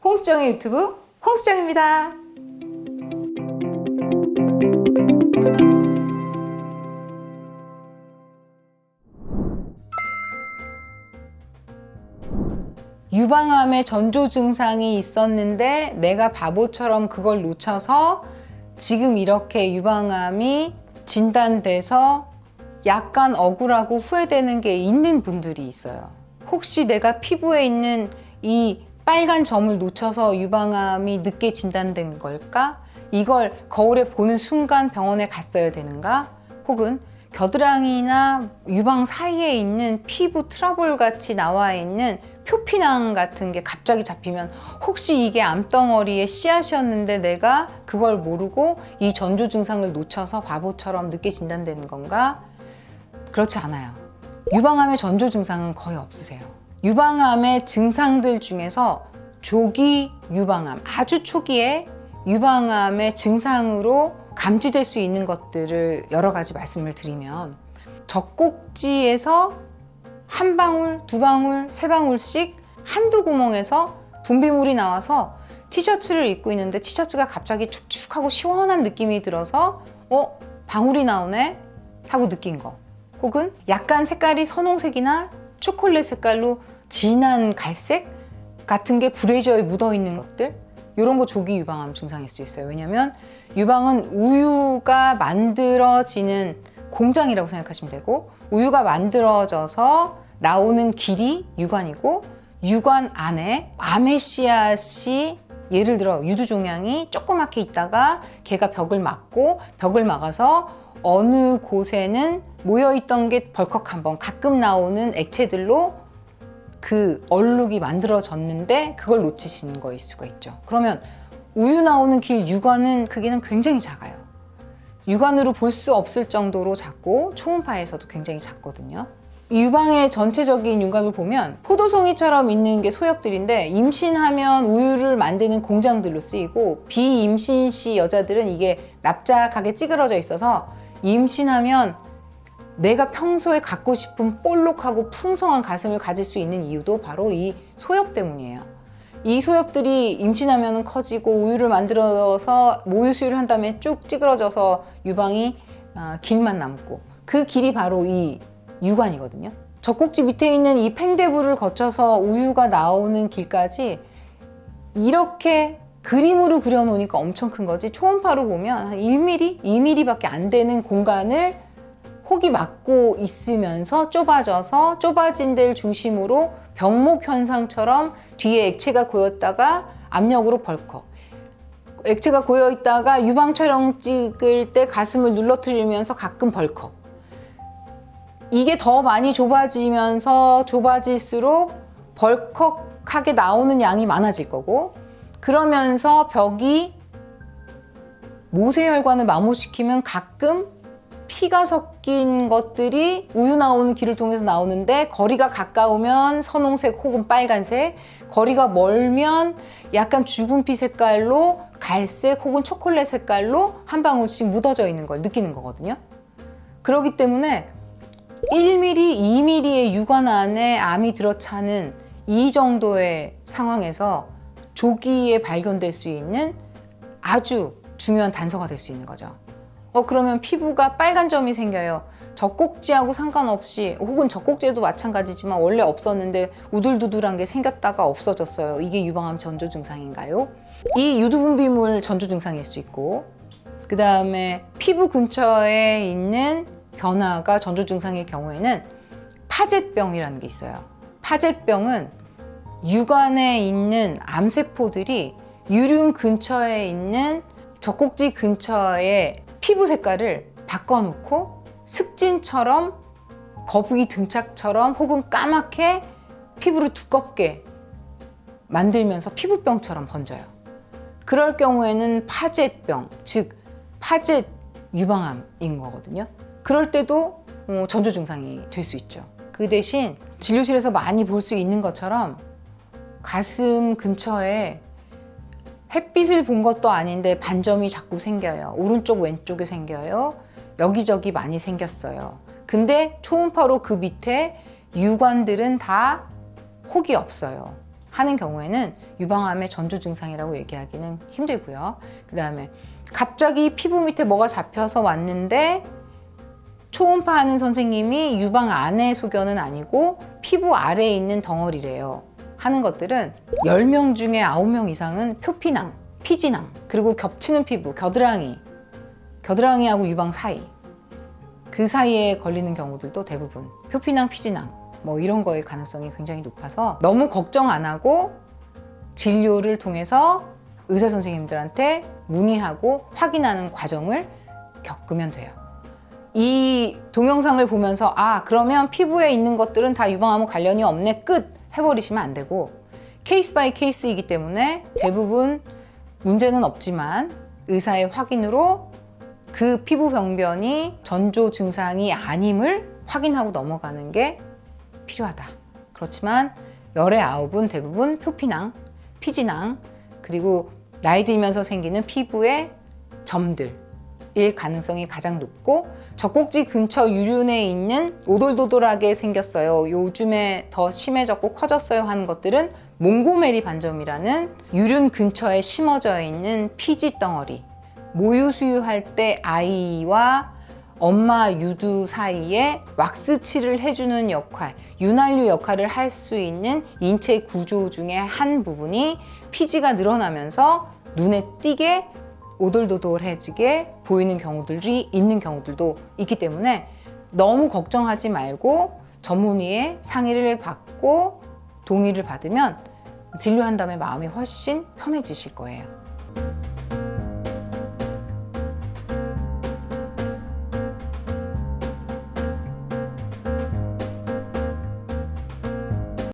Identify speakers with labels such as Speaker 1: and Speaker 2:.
Speaker 1: 홍수정의 유튜브 홍수정입니다. 유방암의 전조 증상이 있었는데 내가 바보처럼 그걸 놓쳐서 지금 이렇게 유방암이 진단돼서 약간 억울하고 후회되는 게 있는 분들이 있어요. 혹시 내가 피부에 있는 이 빨간 점을 놓쳐서 유방암이 늦게 진단된 걸까? 이걸 거울에 보는 순간 병원에 갔어야 되는가? 혹은 겨드랑이나 유방 사이에 있는 피부 트러블 같이 나와 있는 표피낭 같은 게 갑자기 잡히면 혹시 이게 암덩어리의 씨앗이었는데 내가 그걸 모르고 이 전조 증상을 놓쳐서 바보처럼 늦게 진단되는 건가? 그렇지 않아요. 유방암의 전조 증상은 거의 없으세요. 유방암의 증상들 중에서 조기 유방암, 아주 초기에 유방암의 증상으로 감지될 수 있는 것들을 여러 가지 말씀을 드리면, 젖꼭지에서 한 방울, 두 방울, 세 방울씩 한두 구멍에서 분비물이 나와서 티셔츠를 입고 있는데 티셔츠가 갑자기 축축하고 시원한 느낌이 들어서 방울이 나오네 하고 느낀 거, 혹은 약간 색깔이 선홍색이나 초콜릿 색깔로 진한 갈색 같은 게 브래지어에 묻어 있는 것들, 이런 거 조기 유방암 증상일 수 있어요. 왜냐면 유방은 우유가 만들어지는 공장이라고 생각하시면 되고, 우유가 만들어져서 나오는 길이 유관이고, 유관 안에 암의 씨앗이, 예를 들어 유두종양이 조그맣게 있다가 걔가 벽을 막고, 벽을 막아서 어느 곳에는 모여있던 게 벌컥 한번 가끔 나오는 액체들로 그 얼룩이 만들어졌는데 그걸 놓치시는 거일 수가 있죠. 그러면 우유 나오는 길 유관은 크기는 굉장히 작아요. 육안으로 볼 수 없을 정도로 작고 초음파에서도 굉장히 작거든요. 유방의 전체적인 윤곽을 보면 포도송이처럼 있는 게 소엽들인데, 임신하면 우유를 만드는 공장들로 쓰이고, 비임신 시 여자들은 이게 납작하게 찌그러져 있어서 임신하면 내가 평소에 갖고 싶은 볼록하고 풍성한 가슴을 가질 수 있는 이유도 바로 이 소엽 때문이에요. 이 소엽들이 임신하면 커지고 우유를 만들어서 모유 수유를 한 다음에 쭉 찌그러져서 유방이 길만 남고, 그 길이 바로 이 유관이거든요. 젖꼭지 밑에 있는 이 팽대부를 거쳐서 우유가 나오는 길까지 이렇게 그림으로 그려놓으니까 엄청 큰 거지, 초음파로 보면 한 1mm, 2mm밖에 안 되는 공간을 혹이 막고 있으면서 좁아져서 좁아진 데를 중심으로 병목 현상처럼 뒤에 액체가 고였다가 압력으로 벌컥, 액체가 고여 있다가 유방 촬영 찍을 때 가슴을 눌러뜨리면서 가끔 벌컥, 이게 더 많이 좁아지면서 좁아질수록 벌컥하게 나오는 양이 많아질 거고, 그러면서 벽이 모세혈관을 마모시키면 가끔 피가 섞인 것들이 우유 나오는 길을 통해서 나오는데, 거리가 가까우면 선홍색 혹은 빨간색, 거리가 멀면 약간 죽은피 색깔로 갈색 혹은 초콜릿 색깔로 한 방울씩 묻어져 있는 걸 느끼는 거거든요. 그렇기 때문에 1mm, 2mm의 유관 안에 암이 들어차는 이 정도의 상황에서 조기에 발견될 수 있는 아주 중요한 단서가 될 수 있는 거죠. 그러면 피부가 빨간 점이 생겨요. 젖꼭지하고 상관없이, 혹은 젖꼭지에도 마찬가지지만 원래 없었는데 우둘두둘한 게 생겼다가 없어졌어요. 이게 유방암 전조 증상인가요? 이 유두분비물 전조 증상일 수 있고, 그 다음에 피부 근처에 있는 변화가 전조 증상일 경우에는 파젯병이라는 게 있어요. 파젯병은 유관에 있는 암세포들이 유륜 근처에 있는 젖꼭지 근처에 피부 색깔을 바꿔놓고 습진처럼, 거북이 등짝처럼 혹은 까맣게 피부를 두껍게 만들면서 피부병처럼 번져요. 그럴 경우에는 파젯병, 즉 파젯 유방암인 거거든요. 그럴 때도 전조 증상이 될 수 있죠. 그 대신 진료실에서 많이 볼 수 있는 것처럼 가슴 근처에 햇빛을 본 것도 아닌데 반점이 자꾸 생겨요. 오른쪽 왼쪽에 생겨요. 여기저기 많이 생겼어요. 근데 초음파로 그 밑에 유관들은 다 혹이 없어요. 하는 경우에는 유방암의 전조 증상이라고 얘기하기는 힘들고요. 그 다음에 갑자기 피부 밑에 뭐가 잡혀서 왔는데 초음파 하는 선생님이 유방 안의 소견은 아니고 피부 아래에 있는 덩어리래요 하는 것들은 10명 중에 9명 이상은 표피낭, 피지낭, 그리고 겹치는 피부, 겨드랑이하고 유방 사이, 그 사이에 걸리는 경우들도 대부분 표피낭, 피지낭 뭐 이런 거일 가능성이 굉장히 높아서 너무 걱정 안 하고 진료를 통해서 의사 선생님들한테 문의하고 확인하는 과정을 겪으면 돼요. 이 동영상을 보면서 그러면 피부에 있는 것들은 다 유방암과 관련이 없네 끝 해버리시면 안 되고, 케이스 바이 케이스이기 때문에 대부분 문제는 없지만 의사의 확인으로 그 피부 병변이 전조 증상이 아님을 확인하고 넘어가는 게 필요하다. 그렇지만 열의 9은 대부분 표피낭, 피지낭, 그리고 나이 들면서 생기는 피부의 점들일 가능성이 가장 높고, 젖꼭지 근처 유륜에 있는 오돌도돌하게 생겼어요, 요즘에 더 심해졌고 커졌어요 하는 것들은 몽고메리 반점이라는 유륜 근처에 심어져 있는 피지 덩어리, 모유 수유할 때 아이와 엄마 유두 사이에 왁스칠을 해주는 역할, 윤활유 역할을 할 수 있는 인체 구조 중에 한 부분이 피지가 늘어나면서 눈에 띄게 오돌도돌해지게 보이는 경우들이 있는 경우들도 있기 때문에 너무 걱정하지 말고 전문의의 상의를 받고 동의를 받으면 진료한 다음에 마음이 훨씬 편해지실 거예요.